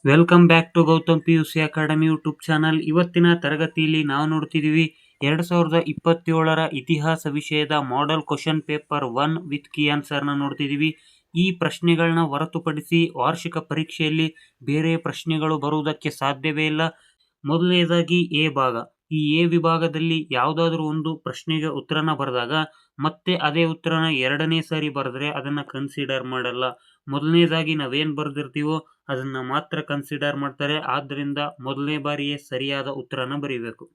Welcome back to Gautam PUC academy YouTube channel. ಇವತ್ತಿನ ತರಗತಿಯಲ್ಲಿ ನಾವು ನೋಡ್ತಿದ್ದೀವಿ 2027ರ ಇತಿಹಾಸ ವಿಷಯದ model question paper 1 with key ಆನ್ಸರ್ನ ನೋಡ್ತಿದ್ದೀವಿ. ಈ ಪ್ರಶ್ನೆಗಳನ್ನ ಹೊರತುಪಡಿಸಿ ವಾರ್ಷಿಕ ಪರೀಕ್ಷೆಯಲ್ಲಿ ಬೇರೆ ಪ್ರಶ್ನೆಗಳು ಬರುವುದಕ್ಕೆ ಸಾಧ್ಯವೇ ಇಲ್ಲ. ಮೊದಲನೇದಾಗಿ ಎ ಭಾಗ. ಈ ಎ ವಿಭಾಗದಲ್ಲಿ ಯಾವುದಾದ್ರೂ ಒಂದು ಪ್ರಶ್ನೆಗೆ ಉತ್ತರನ ಬರೆದಾಗ ಮತ್ತೆ ಅದೇ ಉತ್ತರನ ಎರಡನೇ ಸಾರಿ ಬರೆದ್ರೆ ಅದನ್ನ ಕನ್ಸಿಡರ್ ಮಾಡಲ್ಲ. ಮೊದಲನೇದಾಗಿ ನಾವೇನ್ ಬರೆದಿರ್ತೀವೋ ಅದನ್ನ ಮಾತ್ರ ಕನ್ಸಿಡರ್ ಮಾಡ್ತಾರೆ. ಆದ್ದರಿಂದ ಮೊದಲನೇ ಬಾರಿಯೇ ಸರಿಯಾದ ಉತ್ತರನ ಬರೀಬೇಕು.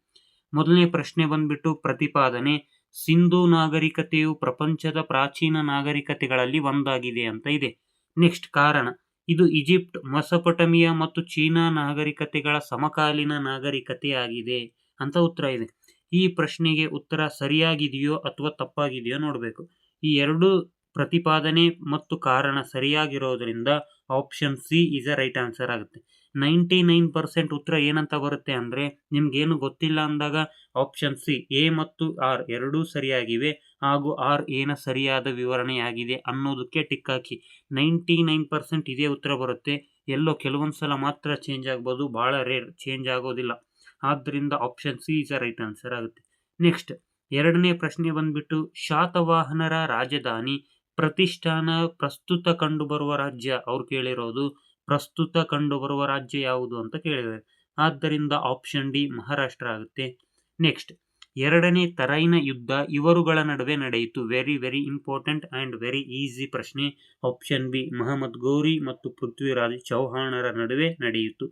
ಮೊದಲನೇ ಪ್ರಶ್ನೆ ಬಂದ್ಬಿಟ್ಟು ಪ್ರತಿಪಾದನೆ: ಸಿಂಧೂ ನಾಗರಿಕತೆಯು ಪ್ರಪಂಚದ ಪ್ರಾಚೀನ ನಾಗರಿಕತೆಗಳಲ್ಲಿ ಒಂದಾಗಿದೆ ಅಂತ ಇದೆ. ನೆಕ್ಸ್ಟ್ ಕಾರಣ: ಇದು ಈಜಿಪ್ಟ್, ಮೆಸೊಪೊಟೇಮಿಯಾ ಮತ್ತು ಚೀನಾ ನಾಗರಿಕತೆಗಳ ಸಮಕಾಲೀನ ನಾಗರಿಕತೆಯಾಗಿದೆ ಅಂತ ಉತ್ತರ ಇದೆ. ಈ ಪ್ರಶ್ನೆಗೆ ಉತ್ತರ ಸರಿಯಾಗಿದೆಯೋ ಅಥವಾ ತಪ್ಪಾಗಿದೆಯೋ ನೋಡಬೇಕು. ಈ ಎರಡು ಪ್ರತಿಪಾದನೆ ಮತ್ತು ಕಾರಣ ಸರಿಯಾಗಿರೋದ್ರಿಂದ option C is a right answer ಆಗುತ್ತೆ. 99% ಉತ್ತರ ಏನಂತ ಬರುತ್ತೆ ಅಂದ್ರೆ, ನಿಮ್ಗೇನು ಗೊತ್ತಿಲ್ಲ ಅಂದಾಗ ಆಪ್ಷನ್ ಸಿ ಎ ಮತ್ತು ಆರ್ ಎರಡೂ ಸರಿಯಾಗಿವೆ ಹಾಗೂ ಆರ್ ಏನ ಸರಿಯಾದ ವಿವರಣೆಯಾಗಿದೆ ಅನ್ನೋದಕ್ಕೆ ಟಿಕ್ ಹಾಕಿ. 99% ಇದೇ ಉತ್ತರ ಬರುತ್ತೆ. ಎಲ್ಲೋ ಕೆಲವೊಂದ್ಸಲ ಮಾತ್ರ ಚೇಂಜ್ ಆಗ್ಬೋದು, ಬಹಳ ರೇರ್, ಚೇಂಜ್ ಆಗೋದಿಲ್ಲ. ಆದ್ದರಿಂದ option C is a right answer ಆಗುತ್ತೆ. ನೆಕ್ಸ್ಟ್ ಎರಡನೇ ಪ್ರಶ್ನೆ ಬಂದ್ಬಿಟ್ಟು ಶಾತವಾಹನರ ರಾಜಧಾನಿ ಪ್ರತಿಷ್ಠಾನ ಪ್ರಸ್ತುತ ಕಂಡುಬರುವ ರಾಜ್ಯ. ಅವ್ರು ಕೇಳಿರೋದು ಪ್ರಸ್ತುತ ಕಂಡುಬರುವ ರಾಜ್ಯ ಯಾವುದು ಅಂತ ಕೇಳಿದ್ದಾರೆ. ಆದ್ದರಿಂದ ಆಪ್ಷನ್ ಡಿ ಮಹಾರಾಷ್ಟ್ರ ಆಗುತ್ತೆ. ನೆಕ್ಸ್ಟ್ ಎರಡನೇ ತರೈನ ಯುದ್ಧ ಇವರುಗಳ ನಡುವೆ ನಡೆಯಿತು. Very very important and very easy ಪ್ರಶ್ನೆ. ಆಪ್ಷನ್ ಬಿ ಮಹಮ್ಮದ್ ಗೋರಿ ಮತ್ತು ಪೃಥ್ವಿರಾಜ್ ಚೌಹಾಣರ ನಡುವೆ ನಡೆಯಿತು.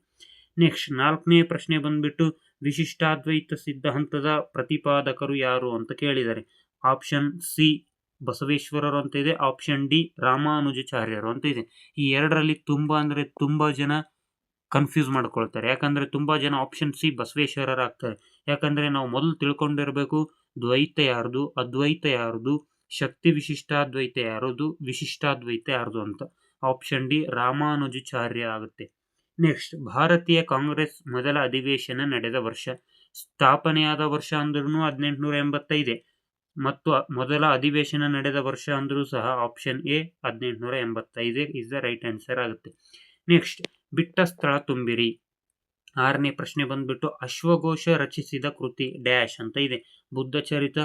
ನೆಕ್ಸ್ಟ್ ನಾಲ್ಕನೇ ಪ್ರಶ್ನೆ ಬಂದ್ಬಿಟ್ಟು ವಿಶಿಷ್ಟಾದ್ವೈತ ಸಿದ್ಧಾಂತದ ಪ್ರತಿಪಾದಕರು ಯಾರು ಅಂತ ಕೇಳಿದ್ದಾರೆ. ಆಪ್ಷನ್ ಸಿ ಬಸವೇಶ್ವರರು ಅಂತ ಇದೆ. ಆಪ್ಷನ್ ಡಿ ರಾಮಾನುಜಾಚಾರ್ಯರು ಅಂತ ಇದೆ. ಈ ಎರಡರಲ್ಲಿ ತುಂಬಾ ಜನ ಕನ್ಫ್ಯೂಸ್ ಮಾಡ್ಕೊಳ್ತಾರೆ. ಯಾಕಂದ್ರೆ ತುಂಬಾ ಜನ ಆಪ್ಷನ್ ಸಿ ಬಸವೇಶ್ವರರಾಗ್ತಾರೆ. ಯಾಕಂದ್ರೆ ನಾವು ಮೊದಲು ತಿಳ್ಕೊಂಡಿರ್ಬೇಕು ದ್ವೈತ ಯಾರ್ದು, ಅದ್ವೈತ ಯಾರ್ದು, ಶಕ್ತಿ ವಿಶಿಷ್ಟಾದ್ವೈತ ಯಾರದು, ವಿಶಿಷ್ಟಾದ್ವೈತ ಯಾರ್ದು ಅಂತ. ಆಪ್ಷನ್ ಡಿ ರಾಮಾನುಜಾಚಾರ್ಯ ಆಗುತ್ತೆ. ನೆಕ್ಸ್ಟ್ ಭಾರತೀಯ ಕಾಂಗ್ರೆಸ್ ಮೊದಲ ಅಧಿವೇಶನ ನಡೆದ ವರ್ಷ. ಸ್ಥಾಪನೆಯಾದ ವರ್ಷ ಅಂದ್ರೂ 1885 ಮತ್ತು ಮೊದಲ ಅಧಿವೇಶನ ನಡೆದ ವರ್ಷ ಅಂದ್ರೂ ಸಹ option A 1885 is the right answer ಆಗುತ್ತೆ. ನೆಕ್ಸ್ಟ್ ಬಿಟ್ಟ ಸ್ಥಳ ತುಂಬಿರಿ. ಆರನೇ ಪ್ರಶ್ನೆ ಬಂದ್ಬಿಟ್ಟು ಅಶ್ವಘೋಷ ರಚಿಸಿದ ಕೃತಿ ಡ್ಯಾಶ್ ಅಂತ ಇದೆ. ಬುದ್ಧ ಚರಿತ.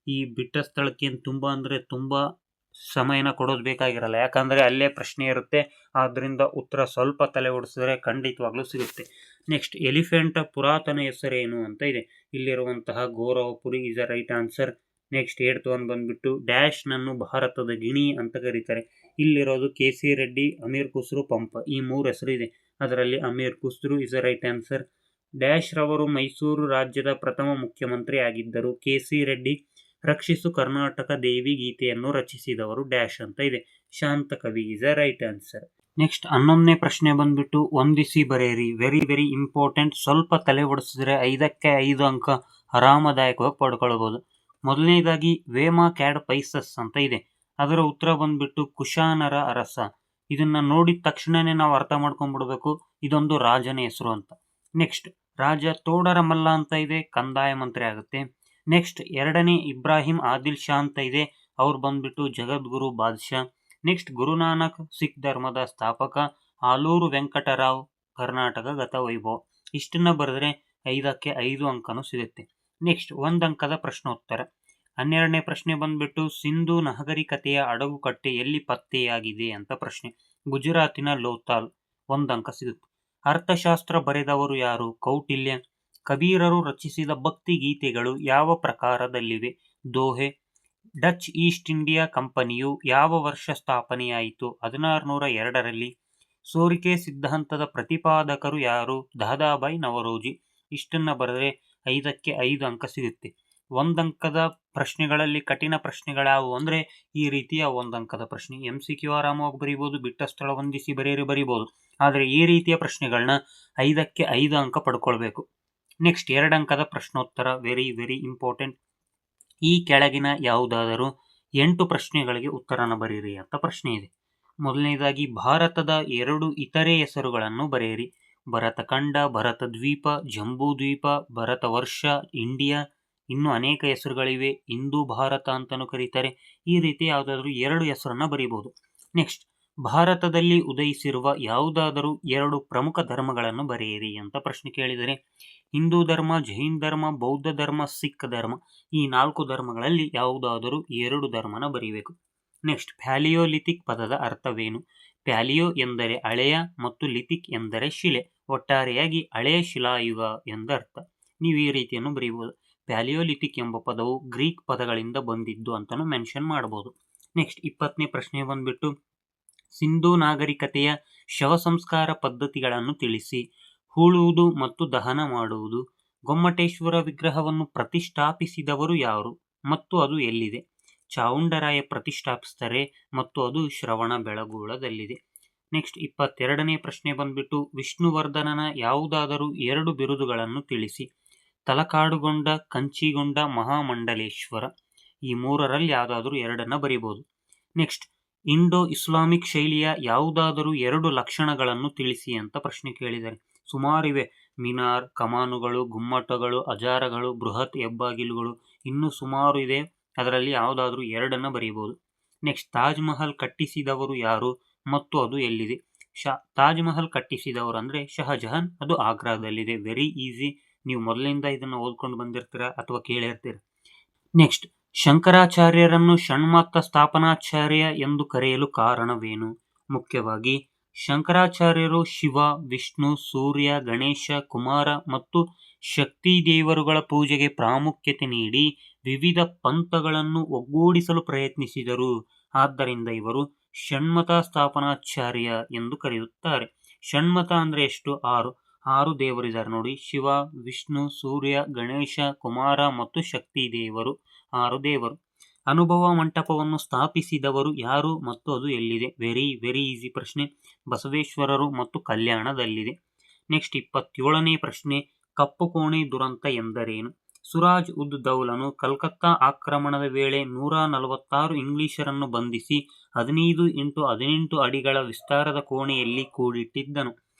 ಈ ಬಿಟ್ಟ ಸ್ಥಳಕ್ಕೆ ತುಂಬಾ ಸಮಯನ ಕೊಡೋದು ಬೇಕಾಗಿರಲ್ಲ, ಯಾಕಂದ್ರೆ ಅಲ್ಲೇ ಪ್ರಶ್ನೆ ಇರುತ್ತೆ. ಆದ್ರಿಂದ ಉತ್ತರ ಸ್ವಲ್ಪ ತಲೆ ಓಡಿಸಿದ್ರೆ ಖಂಡಿತವಾಗ್ಲೂ ಸಿಗುತ್ತೆ. ನೆಕ್ಸ್ಟ್ ಎಲಿಫೆಂಟ್ ಪುರಾತನ ಹೆಸರೇನು ಅಂತ ಇದೆ. ಇಲ್ಲಿರುವಂತಹ ಗೋರವಪುರಿ is a right answer. Next 8th one ಬಂದ್ಬಿಟ್ಟು ಡ್ಯಾಶ್ ನನ್ನು ಭಾರತದ ಗಿಣಿ ಅಂತ ಕರೀತಾರೆ. ಇಲ್ಲಿರೋದು ಕೆ.ಸಿ. ರೆಡ್ಡಿ, ಅಮೀರ್ ಖುಸ್ರು, ಪಂಪ. ಈ ಮೂರು ಹೆಸರು ಇದೆ. ಅದರಲ್ಲಿ Amir Khusro is a right answer. Dash ರವರು ಮೈಸೂರು ರಾಜ್ಯದ ಪ್ರಥಮ ಮುಖ್ಯಮಂತ್ರಿ ಆಗಿದ್ದರು. ಕೆ.ಸಿ. ರೆಡ್ಡಿ ರಕ್ಷಿಸು ಕರ್ನಾಟಕ ದೇವಿ ಗೀತೆಯನ್ನು ರಚಿಸಿದವರು ಡ್ಯಾಶ್ ಅಂತ ಇದೆ. Shanta Kavi is a right answer. Next 11ನೇ ಪ್ರಶ್ನೆ ಬಂದ್ಬಿಟ್ಟು ಹೊಂದಿಸಿ ಬರೆಯಿರಿ. Very very important. ಸ್ವಲ್ಪ ತಲೆ ಓಡಿಸಿದ್ರೆ 5ಕ್ಕೆ 5 ಅಂಕ ಆರಾಮದಾಯಕವಾಗಿ ಪಡ್ಕೊಳ್ಬಹುದು. ಮೊದಲನೇದಾಗಿ ವೇಮಾ ಕ್ಯಾಡ್ ಪೈಸಸ್ ಅಂತ ಇದೆ. ಅದರ ಉತ್ತರ ಬಂದ್ಬಿಟ್ಟು ಕುಶಾನರ ಅರಸ. ಇದನ್ನ ನೋಡಿದ ತಕ್ಷಣನೇ ನಾವು ಅರ್ಥ ಮಾಡ್ಕೊಂಡ್ಬಿಡ್ಬೇಕು ಇದೊಂದು ರಾಜನ ಹೆಸರು ಅಂತ. ನೆಕ್ಸ್ಟ್ ರಾಜ ತೋಡರ ಮಲ್ಲ ಅಂತ ಇದೆ. ಕಂದಾಯ ಮಂತ್ರಿ ಆಗುತ್ತೆ. ನೆಕ್ಸ್ಟ್ ಎರಡನೇ ಇಬ್ರಾಹಿಂ ಆದಿಲ್ ಶಾ ಅಂತ ಇದೆ. ಅವ್ರು ಬಂದ್ಬಿಟ್ಟು ಜಗದ್ಗುರು ಬಾದ್ಶಾ. ನೆಕ್ಸ್ಟ್ ಗುರುನಾನಕ್ ಸಿಖ್ ಧರ್ಮದ ಸ್ಥಾಪಕ. ಆಲೂರು ವೆಂಕಟರಾವ್ ಕರ್ನಾಟಕ ಗತ ವೈಭವ. ಇಷ್ಟನ್ನ ಬರೆದ್ರೆ 5ಕ್ಕೆ 5 ಅಂಕನೂ ಸಿಗುತ್ತೆ. ನೆಕ್ಸ್ಟ್ 1 ಅಂಕದ ಪ್ರಶ್ನೋತ್ತರ. 12ನೇ ಪ್ರಶ್ನೆ ಬಂದ್ಬಿಟ್ಟು ಸಿಂಧೂ ನಾಗರಿಕತೆಯ ಅಡಗುಕಟ್ಟೆ ಎಲ್ಲಿ ಪತ್ತೆಯಾಗಿದೆ ಅಂತ ಪ್ರಶ್ನೆ. ಗುಜರಾತಿನ ಲೋಥಾಲ್. 1 ಅಂಕ ಸಿಗುತ್ತೆ. ಅರ್ಥಶಾಸ್ತ್ರ ಬರೆದವರು ಯಾರು? ಕೌಟಿಲ್ಯ. ಕಬೀರರು ರಚಿಸಿದ ಭಕ್ತಿ ಗೀತೆಗಳು ಯಾವ ಪ್ರಕಾರದಲ್ಲಿವೆ? ದೋಹೆ. ಡಚ್ ಈಸ್ಟ್ ಇಂಡಿಯಾ ಕಂಪನಿಯು ಯಾವ ವರ್ಷ ಸ್ಥಾಪನೆಯಾಯಿತು? 1602ರಲ್ಲಿ. ಸೋರಿಕೆ ಸಿದ್ಧಾಂತದ ಪ್ರತಿಪಾದಕರು ಯಾರು? ದಾದಾಬಾಯಿ ನವರೋಜಿ. ಇಷ್ಟನ್ನ ಬರೆದ್ರೆ 5ಕ್ಕೆ 5 ಅಂಕ ಸಿಗುತ್ತೆ. 1 ಅಂಕದ ಪ್ರಶ್ನೆಗಳಲ್ಲಿ ಕಠಿಣ ಪ್ರಶ್ನೆಗಳಾವು ಅಂದ್ರೆ ಈ ರೀತಿಯ 1 ಅಂಕದ ಪ್ರಶ್ನೆ. MCQ ಆರಾಮವಾಗಿ ಬರೀಬಹುದು, ಬಿಟ್ಟ ಸ್ಥಳ ಹೊಂದಿಸಿ ಬರೀಬಹುದು. ಆದರೆ ಈ ರೀತಿಯ ಪ್ರಶ್ನೆಗಳನ್ನ 5ಕ್ಕೆ 5 ಅಂಕ ಪಡ್ಕೊಳ್ಬೇಕು. ನೆಕ್ಸ್ಟ್ 2 ಅಂಕದ ಪ್ರಶ್ನೋತ್ತರ. Very very important. ಈ ಕೆಳಗಿನ ಯಾವುದಾದರೂ 8 ಪ್ರಶ್ನೆಗಳಿಗೆ ಉತ್ತರನ ಬರೆಯಿರಿ ಅಂತ ಪ್ರಶ್ನೆ ಇದೆ. ಮೊದಲನೇದಾಗಿ ಭಾರತದ 2 ಇತರೆ ಹೆಸರುಗಳನ್ನು ಬರೆಯಿರಿ. ಭರತಖಂಡ, ಭರತ ದ್ವೀಪ, ಜಂಬೂ ದ್ವೀಪ, ಭರತ ವರ್ಷ, ಇಂಡಿಯಾ. ಇನ್ನೂ ಅನೇಕ ಹೆಸರುಗಳಿವೆ. ಹಿಂದೂ ಭಾರತ ಅಂತಲೂ ಕರೀತಾರೆ. ಈ ರೀತಿ ಯಾವುದಾದ್ರೂ 2 ಹೆಸರನ್ನ ಬರೀಬಹುದು. ನೆಕ್ಸ್ಟ್ ಭಾರತದಲ್ಲಿ ಉದಯಿಸಿರುವ ಯಾವುದಾದರೂ 2 ಪ್ರಮುಖ ಧರ್ಮಗಳನ್ನು ಬರೆಯಿರಿ ಅಂತ ಪ್ರಶ್ನೆ ಕೇಳಿದರೆ ಹಿಂದೂ ಧರ್ಮ, ಜೈನ್ ಧರ್ಮ, ಬೌದ್ಧ ಧರ್ಮ, ಸಿಖ್ ಧರ್ಮ. ಈ 4 ಧರ್ಮಗಳಲ್ಲಿ ಯಾವುದಾದರೂ 2 ಧರ್ಮನ ಬರೀಬೇಕು. ನೆಕ್ಸ್ಟ್, ಪ್ಯಾಲಿಯೋಲಿಥಿಕ್ ಪದದ ಅರ್ಥವೇನು? ಪ್ಯಾಲಿಯೋ ಎಂದರೆ ಹಳೆಯ ಮತ್ತು ಲಿಥಿಕ್ ಎಂದರೆ ಶಿಲೆ. ಒಟ್ಟಾರೆಯಾಗಿ ಹಳೆಯ ಶಿಲಾಯುಗ ಎಂದರ್ಥ. ನೀವು ಈ ರೀತಿಯನ್ನು ಬರೀಬಹುದು. ಪ್ಯಾಲಿಯೋಲಿಥಿಕ್ ಎಂಬ ಪದವು ಗ್ರೀಕ್ ಪದಗಳಿಂದ ಬಂದಿದ್ದು ಅಂತಾನು ಮೆನ್ಷನ್ ಮಾಡಬಹುದು. ನೆಕ್ಸ್ಟ್ 20ನೇ ಪ್ರಶ್ನೆ ಬಂದ್ಬಿಟ್ಟು ಸಿಂಧೂ ನಾಗರಿಕತೆಯ ಶವ ಸಂಸ್ಕಾರ ಪದ್ಧತಿಗಳನ್ನು ತಿಳಿಸಿ. ಹೂಳುವುದು ಮತ್ತು ದಹನ ಮಾಡುವುದು. ಗೊಮ್ಮಟೇಶ್ವರ ವಿಗ್ರಹವನ್ನು ಪ್ರತಿಷ್ಠಾಪಿಸಿದವರು ಯಾರು ಮತ್ತು ಅದು ಎಲ್ಲಿದೆ? ಚಾವುಂಡರಾಯ ಪ್ರತಿಷ್ಠಾಪಿಸ್ತಾರೆ ಮತ್ತು ಅದು ಶ್ರವಣಬೆಳಗೊಳದಲ್ಲಿದೆ. ನೆಕ್ಸ್ಟ್ 22ನೇ ಪ್ರಶ್ನೆ ಬಂದ್ಬಿಟ್ಟು ವಿಷ್ಣುವರ್ಧನನ ಯಾವುದಾದರೂ 2 ಬಿರುದುಗಳನ್ನು ತಿಳಿಸಿ. ತಲಕಾಡುಗೊಂಡ, ಕಂಚಿಗೊಂಡ, ಮಹಾಮಂಡಲೇಶ್ವರ. ಈ 3ರಲ್ಲಿ ಯಾವುದಾದರೂ 2 ಬರೀಬಹುದು. ನೆಕ್ಸ್ಟ್, ಇಂಡೋ ಇಸ್ಲಾಮಿಕ್ ಶೈಲಿಯ ಯಾವುದಾದರೂ 2 ಲಕ್ಷಣಗಳನ್ನು ತಿಳಿಸಿ ಅಂತ ಪ್ರಶ್ನೆ ಕೇಳಿದ್ದಾರೆ. ಸುಮಾರಿವೆ. ಮಿನಾರ್, ಕಮಾನುಗಳು, ಗುಮ್ಮಟಗಳು, ಅಜಾರಗಳು, ಬೃಹತ್ ಹೆಬ್ಬಾಗಿಲುಗಳು, ಇನ್ನೂ ಸುಮಾರು ಇದೆ. ಅದರಲ್ಲಿ ಯಾವುದಾದ್ರೂ 2 ಬರೀಬಹುದು. ನೆಕ್ಸ್ಟ್, ತಾಜ್ ಮಹಲ್ ಕಟ್ಟಿಸಿದವರು ಯಾರು ಮತ್ತು ಅದು ಎಲ್ಲಿದೆ? ತಾಜ್ ಮಹಲ್ ಕಟ್ಟಿಸಿದವರು ಅಂದ್ರೆ ಶಹಜಹಾನ್. ಅದು ಆಗ್ರಾದಲ್ಲಿದೆ. Very easy. ನೀವು ಮೊದಲಿಂದ ಇದನ್ನು ಓದ್ಕೊಂಡು ಬಂದಿರ್ತೀರ ಅಥವಾ ಕೇಳಿರ್ತೀರ. ನೆಕ್ಸ್ಟ್, ಶಂಕರಾಚಾರ್ಯರನ್ನು ಷಣ್ಮತ ಸ್ಥಾಪನಾಚಾರ್ಯ ಎಂದು ಕರೆಯಲು ಕಾರಣವೇನು? ಮುಖ್ಯವಾಗಿ ಶಂಕರಾಚಾರ್ಯರು ಶಿವ, ವಿಷ್ಣು, ಸೂರ್ಯ, ಗಣೇಶ, ಕುಮಾರ ಮತ್ತು ಶಕ್ತಿ ದೇವರುಗಳ ಪೂಜೆಗೆ ಪ್ರಾಮುಖ್ಯತೆ ನೀಡಿ ವಿವಿಧ ಪಂಥಗಳನ್ನು ಒಗ್ಗೂಡಿಸಲು ಪ್ರಯತ್ನಿಸಿದರು. ಆದ್ದರಿಂದ ಇವರು ಷಣ್ಮತ ಸ್ಥಾಪನಾಚಾರ್ಯ ಎಂದು ಕರೆಯುತ್ತಾರೆ. ಷಣ್ಮತ ಅಂದ್ರೆ ಎಷ್ಟು? 6 ದೇವರಿದ್ದಾರೆ ನೋಡಿ. ಶಿವ, ವಿಷ್ಣು, ಸೂರ್ಯ, ಗಣೇಶ, ಕುಮಾರ ಮತ್ತು ಶಕ್ತಿ ದೇವರು. 6 ದೇವರು. ಅನುಭವ ಮಂಟಪವನ್ನು ಸ್ಥಾಪಿಸಿದವರು ಯಾರು ಮತ್ತು ಅದು ಎಲ್ಲಿದೆ? ವೆರಿ ವೆರಿ ಈಸಿ ಪ್ರಶ್ನೆ. ಬಸವೇಶ್ವರರು ಮತ್ತು ಕಲ್ಯಾಣದಲ್ಲಿದೆ. ನೆಕ್ಸ್ಟ್ 27ನೇ ಪ್ರಶ್ನೆ ಕಪ್ಪು ಕೋಣೆ ದುರಂತ ಎಂದರೇನು? ಸುರಾಜ್ ಉದ್ ದೌಲನು ಕಲ್ಕತ್ತಾ ಆಕ್ರಮಣದ ವೇಳೆ 146 ಇಂಗ್ಲಿಷರನ್ನು ಬಂಧಿಸಿ 15x18 ಅಡಿಗಳ ವಿಸ್ತಾರದ ಕೋಣೆಯಲ್ಲಿ ಕೂಡಿಟ್ಟಿದ್ದನು.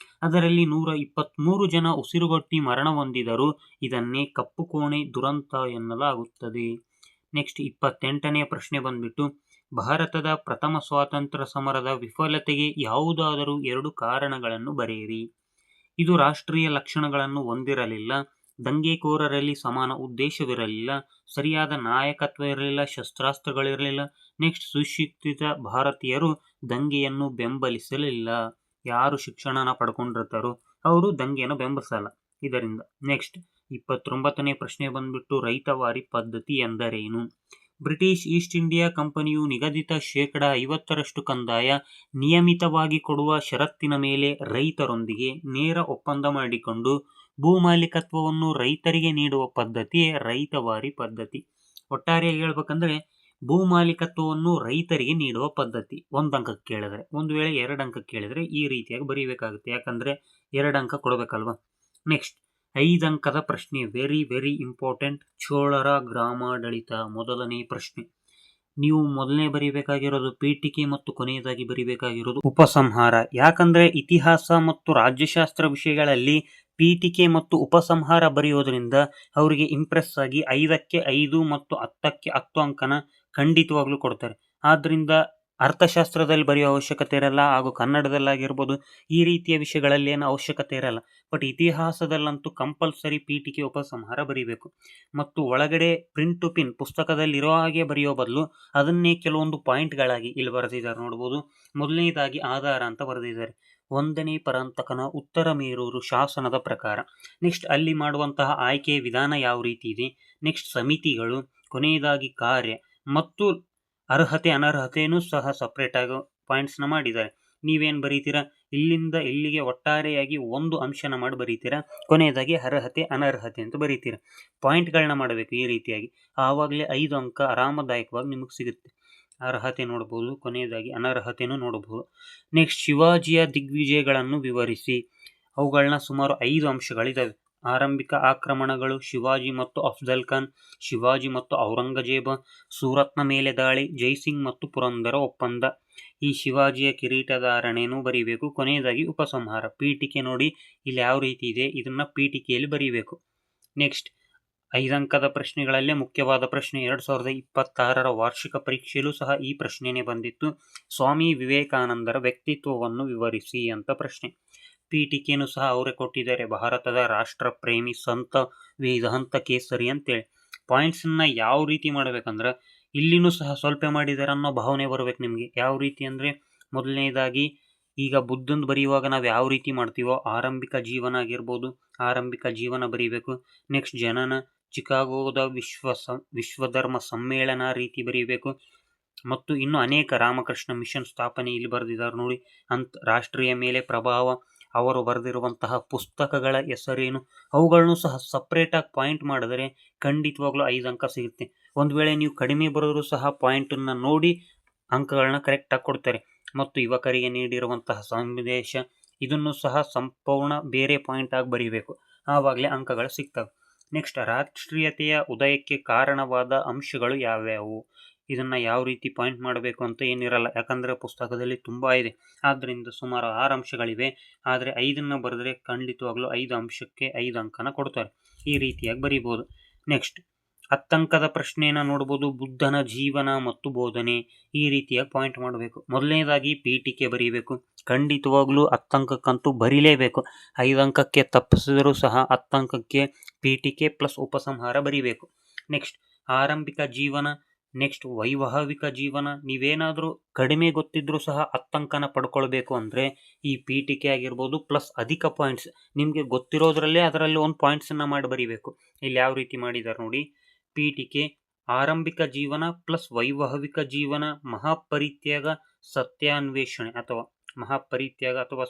ಅದರಲ್ಲಿ 123 ಜನ ಉಸಿರುಗಟ್ಟಿ ಮರಣ ಹೊಂದಿದರು. ಇದನ್ನೇ ಕಪ್ಪು ಕೋಣೆ ದುರಂತ ಎನ್ನಲಾಗುತ್ತದೆ. ನೆಕ್ಸ್ಟ್ 28ನೇ ಪ್ರಶ್ನೆ ಬಂದ್ಬಿಟ್ಟು ಭಾರತದ ಪ್ರಥಮ ಸ್ವಾತಂತ್ರ್ಯ ಸಮರದ ವಿಫಲತೆಗೆ ಯಾವುದಾದರೂ 2 ಕಾರಣಗಳನ್ನು ಬರೆಯಿರಿ. ಇದು ರಾಷ್ಟ್ರೀಯ ಲಕ್ಷಣಗಳನ್ನು ಹೊಂದಿರಲಿಲ್ಲ. ದಂಗೆಕೋರರಲ್ಲಿ ಸಮಾನ ಉದ್ದೇಶವಿರಲಿಲ್ಲ. ಸರಿಯಾದ ನಾಯಕತ್ವ ಇರಲಿಲ್ಲ. ಶಸ್ತ್ರಾಸ್ತ್ರಗಳಿರಲಿಲ್ಲ. ನೆಕ್ಸ್ಟ್, ಸುಶಿಕ್ಷಿತ ಭಾರತೀಯರು ದಂಗೆಯನ್ನು ಬೆಂಬಲಿಸಲಿಲ್ಲ. ಯಾರು ಶಿಕ್ಷಣನ ಪಡ್ಕೊಂಡಿರ್ತಾರೋ ಅವರು ದಂಗೆಯನ್ನು ಬೆಂಬಲಿಸಲ್ಲ ಇದರಿಂದ. ನೆಕ್ಸ್ಟ್ 29ನೇ ಪ್ರಶ್ನೆ ಬಂದ್ಬಿಟ್ಟು ರೈತವಾರಿ ಪದ್ಧತಿ ಎಂದರೇನು? ಬ್ರಿಟಿಷ್ ಈಸ್ಟ್ ಇಂಡಿಯಾ ಕಂಪನಿಯು ನಿಗದಿತ 50% ಕಂದಾಯ ನಿಯಮಿತವಾಗಿ ಕೊಡುವ ಷರತ್ತಿನ ಮೇಲೆ ರೈತರೊಂದಿಗೆ ನೇರ ಒಪ್ಪಂದ ಮಾಡಿಕೊಂಡು ಭೂಮಾಲೀಕತ್ವವನ್ನು ರೈತರಿಗೆ ನೀಡುವ ಪದ್ಧತಿಯೇ ರೈತವಾರಿ ಪದ್ಧತಿ. ಒಟ್ಟಾರೆಯಾಗಿ ಹೇಳ್ಬೇಕಂದ್ರೆ ಭೂಮಾಲೀಕತ್ವವನ್ನು ರೈತರಿಗೆ ನೀಡುವ ಪದ್ಧತಿ. 1 ಅಂಕಕ್ಕೆ ಕೇಳಿದ್ರೆ, ಒಂದು ವೇಳೆ 2 ಅಂಕಕ್ಕೆ ಕೇಳಿದ್ರೆ ಈ ರೀತಿಯಾಗಿ ಬರೀಬೇಕಾಗುತ್ತೆ. ಯಾಕಂದ್ರೆ 2 ಅಂಕ ಕೊಡಬೇಕಲ್ವಾ. ನೆಕ್ಸ್ಟ್ 5 ಅಂಕದ ಪ್ರಶ್ನೆ, ವೆರಿ ವೆರಿ ಇಂಪಾರ್ಟೆಂಟ್. ಚೋಳರ ಗ್ರಾಮಾಡಳಿತ. ಮೊದಲನೇ ಪ್ರಶ್ನೆ. ನೀವು ಮೊದಲನೇ ಬರೀಬೇಕಾಗಿರೋದು ಪೀಠಿಕೆ ಮತ್ತು ಕೊನೆಯದಾಗಿ ಬರೀಬೇಕಾಗಿರೋದು ಉಪಸಂಹಾರ. ಯಾಕಂದ್ರೆ ಇತಿಹಾಸ ಮತ್ತು ರಾಜ್ಯಶಾಸ್ತ್ರ ವಿಷಯಗಳಲ್ಲಿ ಪೀಠಿಕೆ ಮತ್ತು ಉಪಸಂಹಾರ ಬರೆಯೋದ್ರಿಂದ ಅವರಿಗೆ ಇಂಪ್ರೆಸ್ ಆಗಿ 5ಕ್ಕೆ 5 ಮತ್ತು 10ಕ್ಕೆ 10 ಅಂಕನ ಖಂಡಿತವಾಗ್ಲೂ ಕೊಡ್ತಾರೆ. ಆದ್ರಿಂದ ಅರ್ಥಶಾಸ್ತ್ರದಲ್ಲಿ ಬರೆಯೋ ಅವಶ್ಯಕತೆ ಇರಲ್ಲ, ಹಾಗೂ ಕನ್ನಡದಲ್ಲಾಗಿರ್ಬೋದು ಈ ರೀತಿಯ ವಿಷಯಗಳಲ್ಲಿ ಏನು ಅವಶ್ಯಕತೆ ಇರಲ್ಲ. ಬಟ್ ಇತಿಹಾಸದಲ್ಲಂತೂ ಕಂಪಲ್ಸರಿ ಪೀಠಿಕೆ ಉಪಸಂಹಾರ ಬರೀಬೇಕು. ಮತ್ತು ಒಳಗಡೆ ಪ್ರಿಂಟ್ ಟು ಪಿನ್ ಪುಸ್ತಕದಲ್ಲಿ ಇರೋ ಹಾಗೆ ಬರೆಯೋ ಬದಲು ಅದನ್ನೇ ಕೆಲವೊಂದು ಪಾಯಿಂಟ್ಗಳಾಗಿ ಇಲ್ಲಿ ಬರೆದಿದ್ದಾರೆ ನೋಡ್ಬೋದು. ಮೊದಲನೇದಾಗಿ ಆಧಾರ ಅಂತ ಬರೆದಿದ್ದಾರೆ. 1ನೇ ಪರಾಂತಕನ ಉತ್ತರ ಮೇರೂರು ಶಾಸನದ ಪ್ರಕಾರ. ನೆಕ್ಸ್ಟ್, ಅಲ್ಲಿ ಮಾಡುವಂತಹ ಆಯ್ಕೆಯ ವಿಧಾನ ಯಾವ ರೀತಿ ಇದೆ. ನೆಕ್ಸ್ಟ್, ಸಮಿತಿಗಳು. ಕೊನೆಯದಾಗಿ ಕಾರ್ಯ ಮತ್ತು ಅರ್ಹತೆ ಅನರ್ಹತೆಯನ್ನು ಸಹ ಸಪ್ರೇಟ್ ಆಗಿ ಪಾಯಿಂಟ್ಸ್ನ ಮಾಡಿದ್ದಾರೆ. ನೀವೇನು ಬರೀತೀರಾ, ಇಲ್ಲಿಂದ ಇಲ್ಲಿಗೆ ಒಟ್ಟಾರೆಯಾಗಿ 1 ಅಂಶನ ಮಾಡಿ ಬರೀತೀರಾ. ಕೊನೆಯದಾಗಿ ಅರ್ಹತೆ ಅನರ್ಹತೆ ಅಂತ ಬರೀತೀರಾ. ಪಾಯಿಂಟ್ಗಳನ್ನ ಮಾಡಬೇಕು ಈ ರೀತಿಯಾಗಿ. ಆವಾಗಲೇ 5 ಅಂಕ ಆರಾಮದಾಯಕವಾಗಿ ನಿಮಗೆ ಸಿಗುತ್ತೆ. ಅರ್ಹತೆ ನೋಡ್ಬೋದು, ಕೊನೆಯದಾಗಿ ಅನರ್ಹತೆನೂ ನೋಡಬಹುದು. ನೆಕ್ಸ್ಟ್, ಶಿವಾಜಿಯ ದಿಗ್ವಿಜಯಗಳನ್ನು ವಿವರಿಸಿ. ಅವುಗಳನ್ನ ಸುಮಾರು 5 ಅಂಶಗಳಿದ್ದಾವೆ. ಆರಂಭಿಕ ಆಕ್ರಮಣಗಳು, ಶಿವಾಜಿ ಮತ್ತು ಅಫ್ಜಲ್ ಖಾನ್, ಶಿವಾಜಿ ಮತ್ತು ಔರಂಗಜೇಬ, ಸೂರತ್ನ ಮೇಲೆ ದಾಳಿ, ಜೈಸಿಂಗ್ ಮತ್ತು ಪುರಂದರ ಒಪ್ಪಂದ. ಈ ಶಿವಾಜಿಯ ಕಿರೀಟಧಾರಣೆನೂ ಬರೀಬೇಕು. ಕೊನೆಯದಾಗಿ ಉಪಸಂಹಾರ. ಪೀಠಿಕೆ ನೋಡಿ ಇಲ್ಲಿ ಯಾವ ರೀತಿ ಇದೆ, ಇದನ್ನ ಪೀಠಿಕೆಯಲ್ಲಿ ಬರೀಬೇಕು. ನೆಕ್ಸ್ಟ್, 5 ಅಂಕದ ಪ್ರಶ್ನೆಗಳಲ್ಲೇ ಮುಖ್ಯವಾದ ಪ್ರಶ್ನೆ. 2026ರ ವಾರ್ಷಿಕ ಪರೀಕ್ಷೆಯಲ್ಲೂ ಸಹ ಈ ಪ್ರಶ್ನೆನೇ ಬಂದಿತ್ತು. ಸ್ವಾಮಿ ವಿವೇಕಾನಂದರ ವ್ಯಕ್ತಿತ್ವವನ್ನು ವಿವರಿಸಿ ಅಂತ ಪ್ರಶ್ನೆ. ಪೀಠಿಕೆಯನ್ನು ಸಹ ಅವರೇ ಕೊಟ್ಟಿದ್ದಾರೆ. ಭಾರತದ ರಾಷ್ಟ್ರ ಪ್ರೇಮಿ ಸಂತ ವೇದಾಂತ ಕೇಸರಿ ಅಂತೇಳಿ. ಪಾಯಿಂಟ್ಸನ್ನ ಯಾವ ರೀತಿ ಮಾಡ್ಬೇಕಂದ್ರೆ ಇಲ್ಲಿನೂ ಸಹ ಸ್ವಲ್ಪ ಮಾಡಿದ್ದಾರೆ ಅನ್ನೋ ಭಾವನೆ ಬರ್ಬೇಕು ನಿಮಗೆ. ಯಾವ ರೀತಿ ಅಂದರೆ ಮೊದಲನೇದಾಗಿ ಈಗ ಬುದ್ಧಂದು ಬರೆಯುವಾಗ ನಾವು ಯಾವ ರೀತಿ ಮಾಡ್ತೀವೋ ಆರಂಭಿಕ ಜೀವನ ಆಗಿರ್ಬೋದು, ಆರಂಭಿಕ ಜೀವನ ಬರೀಬೇಕು. ನೆಕ್ಸ್ಟ್ ಜನನ, ಚಿಕಾಗೋದ ವಿಶ್ವಧರ್ಮ ಸಮ್ಮೇಳನ ರೀತಿ ಬರೀಬೇಕು. ಮತ್ತು ಇನ್ನು ಅನೇಕ ರಾಮಕೃಷ್ಣ ಮಿಷನ್ ಸ್ಥಾಪನೆ ಇಲ್ಲಿ ಬರೆದಿದ್ದಾರೆ ನೋಡಿ. ರಾಷ್ಟ್ರೀಯ ಮೇಲೆ ಪ್ರಭಾವ, ಅವರು ಬರೆದಿರುವಂತಹ ಪುಸ್ತಕಗಳ ಹೆಸರೇನು, ಅವುಗಳನ್ನು ಸಹ ಸಪ್ರೇಟಾಗಿ ಪಾಯಿಂಟ್ ಮಾಡಿದರೆ ಖಂಡಿತವಾಗ್ಲೂ 5 ಅಂಕ ಸಿಗುತ್ತೆ. ಒಂದು ವೇಳೆ ನೀವು ಕಡಿಮೆ ಬರೆದರೂ ಸಹ ಪಾಯಿಂಟನ್ನು ನೋಡಿ ಅಂಕಗಳನ್ನ ಕರೆಕ್ಟಾಗಿ ಕೊಡ್ತಾರೆ. ಮತ್ತು ಯುವಕರಿಗೆ ನೀಡಿರುವಂತಹ ಸಂದೇಶ, ಇದನ್ನು ಸಹ ಸಂಪೂರ್ಣ ಬೇರೆ ಪಾಯಿಂಟ್ ಆಗಿ ಬರೀಬೇಕು, ಆವಾಗಲೇ ಅಂಕಗಳು ಸಿಗ್ತವೆ. ನೆಕ್ಸ್ಟ್ ರಾಷ್ಟ್ರೀಯತೆಯ ಉದಯಕ್ಕೆ ಕಾರಣವಾದ ಅಂಶಗಳು ಯಾವ್ಯಾವು, ಇದನ್ನು ಯಾವ ರೀತಿ ಪಾಯಿಂಟ್ ಮಾಡಬೇಕು ಅಂತ ಏನಿರಲ್ಲ, ಯಾಕಂದರೆ ಪುಸ್ತಕದಲ್ಲಿ ತುಂಬ ಇದೆ. ಆದ್ದರಿಂದ ಸುಮಾರು 6 ಅಂಶಗಳಿವೆ. ಆದರೆ 5 ಬರೆದ್ರೆ ಖಂಡಿತವಾಗ್ಲೂ 5 ಅಂಶಕ್ಕೆ 5 ಅಂಕನ ಕೊಡ್ತಾರೆ. ಈ ರೀತಿಯಾಗಿ ಬರೀಬೋದು. ನೆಕ್ಸ್ಟ್ 10 ಅಂಕದ ಪ್ರಶ್ನೆಯನ್ನು ನೋಡ್ಬೋದು. ಬುದ್ಧನ ಜೀವನ ಮತ್ತು ಬೋಧನೆ, ಈ ರೀತಿಯಾಗಿ ಪಾಯಿಂಟ್ ಮಾಡಬೇಕು. ಮೊದಲನೇದಾಗಿ ಪೀಠಿಕೆ ಬರೀಬೇಕು. ಖಂಡಿತವಾಗ್ಲೂ 10 ಅಂಕಕ್ಕಂತೂ ಬರೀಲೇಬೇಕು. 5 ಅಂಕಕ್ಕೆ ತಪ್ಪಿಸಿದರೂ ಸಹ 10 ಅಂಕಕ್ಕೆ ಪೀಠಿಕೆ ಪ್ಲಸ್ ಉಪಸಂಹಾರ ಬರೀಬೇಕು. ನೆಕ್ಸ್ಟ್ ಆರಂಭಿಕ ಜೀವನ, ನೆಕ್ಸ್ಟ್ ವೈವಾಹಿಕ ಜೀವನ. ನೀವೇನಾದರೂ ಕಡಿಮೆ ಗೊತ್ತಿದ್ರೂ ಸಹ 10 ಅಂಕನ ಪಡ್ಕೊಳ್ಬೇಕು ಅಂದರೆ ಈ ಪೀಠಿಕೆ ಆಗಿರ್ಬೋದು ಪ್ಲಸ್ ಅಧಿಕ ಪಾಯಿಂಟ್ಸ್ ನಿಮಗೆ ಗೊತ್ತಿರೋದ್ರಲ್ಲೇ ಅದರಲ್ಲಿ ಒಂದು ಪಾಯಿಂಟ್ಸನ್ನು ಮಾಡಿ ಬರೀಬೇಕು. ಇಲ್ಲಿ ಯಾವ ರೀತಿ ಮಾಡಿದ್ದಾರೆ ನೋಡಿ. ಪೀಠಿಕೆ ಆರಂಭಿಕ ಜೀವನ ಪ್ಲಸ್ ವೈವಾಹಿಕ ಜೀವನ, ಮಹಾಪರಿತ್ಯಾಗ, ಸತ್ಯಾನ್ವೇಷಣೆ ಅಥವಾ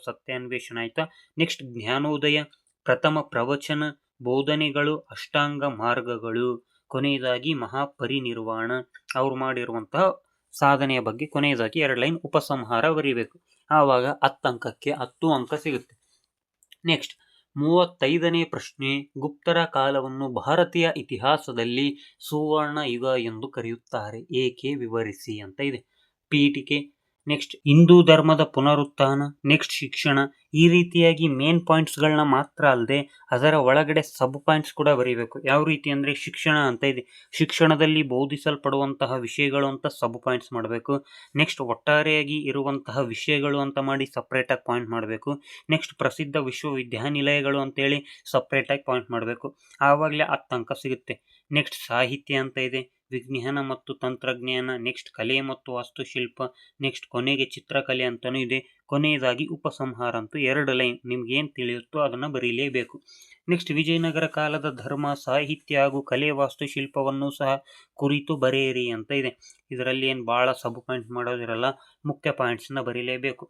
ಸತ್ಯಾನ್ವೇಷಣೆ ಆಯ್ತಾ. ನೆಕ್ಸ್ಟ್ ಜ್ಞಾನೋದಯ, ಪ್ರಥಮ ಪ್ರವಚನ, ಬೋಧನೆಗಳು, ಅಷ್ಟಾಂಗ ಮಾರ್ಗಗಳು, ಕೊನೆಯದಾಗಿ ಮಹಾಪರಿನಿರ್ವಾಣ, ಅವರು ಮಾಡಿರುವಂತಹ ಸಾಧನೆಯ ಬಗ್ಗೆ ಕೊನೆಯದಾಗಿ 2 ಲೈನ್ ಉಪಸಂಹಾರ ಬರೀಬೇಕು. ಆವಾಗ 10 ಅಂಕಕ್ಕೆ 10 ಅಂಕ ಸಿಗುತ್ತೆ. ನೆಕ್ಸ್ಟ್ 35ನೇ ಪ್ರಶ್ನೆ. ಗುಪ್ತರ ಕಾಲವನ್ನು ಭಾರತೀಯ ಇತಿಹಾಸದಲ್ಲಿ ಸುವರ್ಣ ಯುಗ ಎಂದು ಕರೆಯುತ್ತಾರೆ, ಏಕೆ ವಿವರಿಸಿ ಅಂತ ಇದೆ ಪೀಠಿಕೆ. ನೆಕ್ಸ್ಟ್ ಹಿಂದೂ ಧರ್ಮದ ಪುನರುತ್ಥಾನ, ನೆಕ್ಸ್ಟ್ ಶಿಕ್ಷಣ. ಈ ರೀತಿಯಾಗಿ ಮೇನ್ ಪಾಯಿಂಟ್ಸ್ಗಳನ್ನ ಮಾತ್ರ ಅಲ್ಲದೆ ಅದರ ಒಳಗಡೆ ಸಬ್ ಪಾಯಿಂಟ್ಸ್ ಕೂಡ ಬರೀಬೇಕು. ಯಾವ ರೀತಿ ಅಂದರೆ ಶಿಕ್ಷಣ ಅಂತ ಇದೆ, ಶಿಕ್ಷಣದಲ್ಲಿ ಬೋಧಿಸಲ್ಪಡುವಂತಹ ವಿಷಯಗಳು ಅಂತ ಸಬ್ ಪಾಯಿಂಟ್ಸ್ ಮಾಡಬೇಕು. ನೆಕ್ಸ್ಟ್ ಒಟ್ಟಾರೆಯಾಗಿ ಇರುವಂತಹ ವಿಷಯಗಳು ಅಂತ ಮಾಡಿ ಸಪ್ರೇಟಾಗಿ ಪಾಯಿಂಟ್ ಮಾಡಬೇಕು. ನೆಕ್ಸ್ಟ್ ಪ್ರಸಿದ್ಧ ವಿಶ್ವವಿದ್ಯಾನಿಲಯಗಳು ಅಂತೇಳಿ ಸಪ್ರೇಟಾಗಿ ಪಾಯಿಂಟ್ ಮಾಡಬೇಕು, ಆವಾಗಲೇ 10 ಅಂಕ ಸಿಗುತ್ತೆ. ನೆಕ್ಸ್ಟ್ ಸಾಹಿತ್ಯ ಅಂತ ಇದೆ, ವಿಜ್ಞಾನ ಮತ್ತು ತಂತ್ರಜ್ಞಾನ, ನೆಕ್ಸ್ಟ್ ಕಲೆ ಮತ್ತು ವಾಸ್ತುಶಿಲ್ಪ, ನೆಕ್ಸ್ಟ್ ಕೊನೆಗೆ ಚಿತ್ರಕಲೆ ಅಂತಲೂ ಇದೆ. ಕೊನೆಯದಾಗಿ ಉಪಸಂಹಾರ ಅಂತೂ 2 ಲೈನ್ ನಿಮ್ಗೇನು ತಿಳಿಯುತ್ತೋ ಅದನ್ನು ಬರೀಲೇಬೇಕು. ನೆಕ್ಸ್ಟ್ ವಿಜಯನಗರ ಕಾಲದ ಧರ್ಮ, ಸಾಹಿತ್ಯ ಹಾಗೂ ಕಲೆ ವಾಸ್ತುಶಿಲ್ಪವನ್ನು ಸಹ ಕುರಿತು ಬರೆಯಿರಿ ಅಂತ ಇದೆ. ಇದರಲ್ಲಿ ಏನು ಭಾಳ ಸಬ್ ಪಾಯಿಂಟ್ ಮಾಡೋದಿರಲ್ಲ, ಮುಖ್ಯ ಪಾಯಿಂಟ್ಸನ್ನ ಬರೀಲೇಬೇಕು.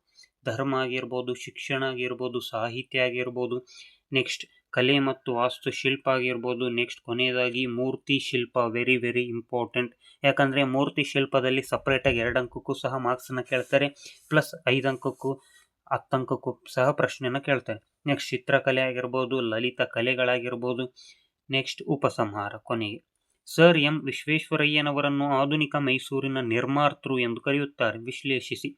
ಧರ್ಮ ಆಗಿರ್ಬೋದು, ಶಿಕ್ಷಣ ಆಗಿರ್ಬೋದು, ಸಾಹಿತ್ಯ ಆಗಿರ್ಬೋದು, ನೆಕ್ಸ್ಟ್ ಕಲೆ ಮತ್ತು ವಾಸ್ತುಶಿಲ್ಪ ಆಗಿರ್ಬೋದು, ನೆಕ್ಸ್ಟ್ ಕೊನೆಯದಾಗಿ ಮೂರ್ತಿ ಶಿಲ್ಪ, ವೆರಿ ವೆರಿ ಇಂಪಾರ್ಟೆಂಟ್. ಯಾಕಂದರೆ ಮೂರ್ತಿ ಶಿಲ್ಪದಲ್ಲಿ ಸಪ್ರೇಟಾಗಿ 2 ಅಂಕಕ್ಕೂ ಸಹ ಮಾರ್ಕ್ಸನ್ನು ಕೇಳ್ತಾರೆ, ಪ್ಲಸ್ 5 ಅಂಕಕ್ಕೂ 10 ಅಂಕಕ್ಕೂ ಸಹ ಪ್ರಶ್ನೆನ ಕೇಳ್ತಾರೆ. ನೆಕ್ಸ್ಟ್ ಚಿತ್ರಕಲೆ ಆಗಿರ್ಬೋದು, ಲಲಿತ ಕಲೆಗಳಾಗಿರ್ಬೋದು. ನೆಕ್ಸ್ಟ್ ಉಪಸಂಹಾರ ಕೊನೆಗೆ. ಸರ್ ಎಂ ವಿಶ್ವೇಶ್ವರಯ್ಯನವರನ್ನು ಆಧುನಿಕ ಮೈಸೂರಿನ ನಿರ್ಮಾತೃ ಎಂದು ಕರೆಯುತ್ತಾರೆ, ವಿಶ್ಲೇಷಿಸಿ.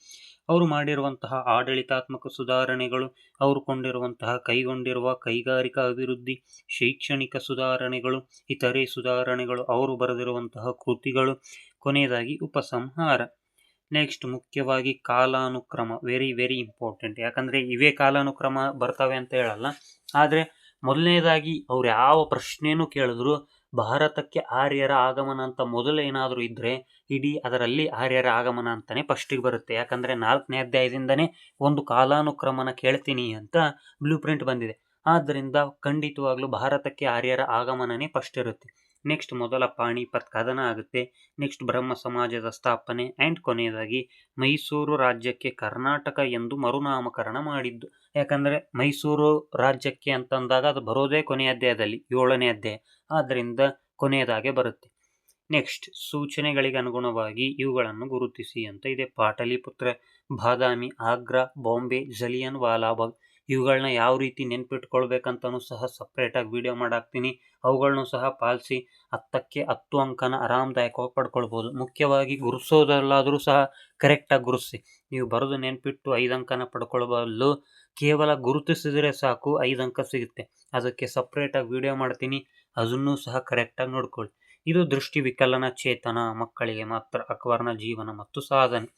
ಅವರು ಮಾಡಿರುವಂತಹ ಆಡಳಿತಾತ್ಮಕ ಸುಧಾರಣೆಗಳು, ಅವರು ಕೈಗೊಂಡಿರುವ ಕೈಗಾರಿಕಾ ಅಭಿವೃದ್ಧಿ, ಶೈಕ್ಷಣಿಕ ಸುಧಾರಣೆಗಳು, ಇತರೆ ಸುಧಾರಣೆಗಳು, ಅವರು ಬರೆದಿರುವಂತಹ ಕೃತಿಗಳು, ಕೊನೆಯದಾಗಿ ಉಪಸಂಹಾರ. ನೆಕ್ಸ್ಟ್ ಮುಖ್ಯವಾಗಿ ಕಾಲಾನುಕ್ರಮ, ವೆರಿ ವೆರಿ ಇಂಪಾರ್ಟೆಂಟ್. ಯಾಕಂದರೆ ಇವೇ ಕಾಲಾನುಕ್ರಮ ಬರ್ತವೆ ಅಂತ ಹೇಳಲ್ಲ, ಆದರೆ ಮೊದಲನೇದಾಗಿ ಅವ್ರು ಯಾವ ಪ್ರಶ್ನೆನೂ ಕೇಳಿದ್ರು ಭಾರತಕ್ಕೆ ಆರ್ಯರ ಆಗಮನ ಅಂತ ಮೊದಲು ಏನಾದರೂ ಇದ್ದರೆ ಇಡೀ ಅದರಲ್ಲಿ ಆರ್ಯರ ಆಗಮನ ಅಂತಲೇ ಫಸ್ಟಿಗೆ ಬರುತ್ತೆ. ಯಾಕಂದರೆ 4ನೇ ಅಧ್ಯಾಯದಿಂದನೇ ಒಂದು ಕಾಲಾನುಕ್ರಮನ ಕೇಳ್ತೀನಿ ಅಂತ ಬ್ಲೂ ಪ್ರಿಂಟ್ ಬಂದಿದೆ. ಆದ್ದರಿಂದ ಖಂಡಿತವಾಗ್ಲೂ ಭಾರತಕ್ಕೆ ಆರ್ಯರ ಆಗಮನನೇ ಫಸ್ಟ್ ಇರುತ್ತೆ. ನೆಕ್ಸ್ಟ್ ಮೊದಲ ಪಾಣಿಪತ್ ಕದನ ಆಗುತ್ತೆ. ನೆಕ್ಸ್ಟ್ ಬ್ರಹ್ಮ ಸಮಾಜದ ಸ್ಥಾಪನೆ, ಆ್ಯಂಡ್ ಕೊನೆಯದಾಗಿ ಮೈಸೂರು ರಾಜ್ಯಕ್ಕೆ ಕರ್ನಾಟಕ ಎಂದು ಮರುನಾಮಕರಣ ಮಾಡಿದ್ದು. ಯಾಕಂದರೆ ಮೈಸೂರು ರಾಜ್ಯಕ್ಕೆ ಅಂತಂದಾಗ ಅದು ಬರೋದೇ ಕೊನೆಯ ಅಧ್ಯಾಯದಲ್ಲಿ, 7ನೇ ಅಧ್ಯಾಯ, ಆದ್ದರಿಂದ ಕೊನೆಯದಾಗೆ ಬರುತ್ತೆ. ನೆಕ್ಸ್ಟ್ ಸೂಚನೆಗಳಿಗೆ ಅನುಗುಣವಾಗಿ ಇವುಗಳನ್ನು ಗುರುತಿಸಿ ಅಂತ ಇದೆ. ಪಾಟಲಿಪುತ್ರ, ಬಾದಾಮಿ, ಆಗ್ರಾ, ಬಾಂಬೆ, ಜಲಿಯನ್ ವಾಲಾಬಾಗ್. ಇವುಗಳನ್ನ ಯಾವ ರೀತಿ ನೆನ್ಪಿಟ್ಕೊಳ್ಬೇಕಂತನೂ ಸಹ ಸಪ್ರೇಟಾಗಿ ವಿಡಿಯೋ ಮಾಡಾಕ್ತೀನಿ, ಅವುಗಳನ್ನು ಸಹ ಪಾಲಿಸಿ 10ಕ್ಕೆ 10 ಅಂಕನ ಆರಾಮದಾಯಕವಾಗಿ ಪಡ್ಕೊಳ್ಬೋದು. ಮುಖ್ಯವಾಗಿ ಗುರುಸೋದಲ್ಲಾದರೂ ಸಹ ಕರೆಕ್ಟಾಗಿ ಗುರುತಿಸಿ. ನೀವು ಬರೆದು ನೆನ್ಪಿಟ್ಟು 5 ಅಂಕನ ಪಡ್ಕೊಳ್ಬಲ್ಲ, ಕೇವಲ ಗುರುತಿಸಿದರೆ ಸಾಕು 5 ಅಂಕ ಸಿಗುತ್ತೆ. ಅದಕ್ಕೆ ಸಪ್ರೇಟಾಗಿ ವಿಡಿಯೋ ಮಾಡ್ತೀನಿ, ಅದನ್ನು ಸಹ ಕರೆಕ್ಟಾಗಿ ನೋಡ್ಕೊಳ್ಳಿ. ಇದು ದೃಷ್ಟಿ ವಿಕಲನಚೇತನ ಮಕ್ಕಳಿಗೆ ಮಾತ್ರ ಅಕ್ಬರ್ನ ಜೀವನ ಮತ್ತು ಸಾಧನೆ.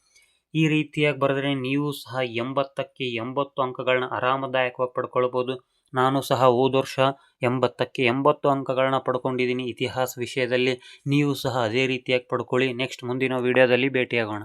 ಈ ರೀತಿಯಾಗಿ ಬರೆದ್ರೆ ನೀವು ಸಹ 80ಕ್ಕೆ 80 ಅಂಕಗಳನ್ನ ಆರಾಮದಾಯಕವಾಗಿ ಪಡ್ಕೊಳ್ಬೋದು. ನಾನು ಸಹ ಹೋದ ವರ್ಷ 80ಕ್ಕೆ 80 ಅಂಕಗಳನ್ನ ಪಡ್ಕೊಂಡಿದ್ದೀನಿ ಇತಿಹಾಸ ವಿಷಯದಲ್ಲಿ. ನೀವು ಸಹ ಅದೇ ರೀತಿಯಾಗಿ ಪಡ್ಕೊಳ್ಳಿ. ನೆಕ್ಸ್ಟ್ ಮುಂದಿನ ವಿಡಿಯೋದಲ್ಲಿ ಭೇಟಿಯಾಗೋಣ.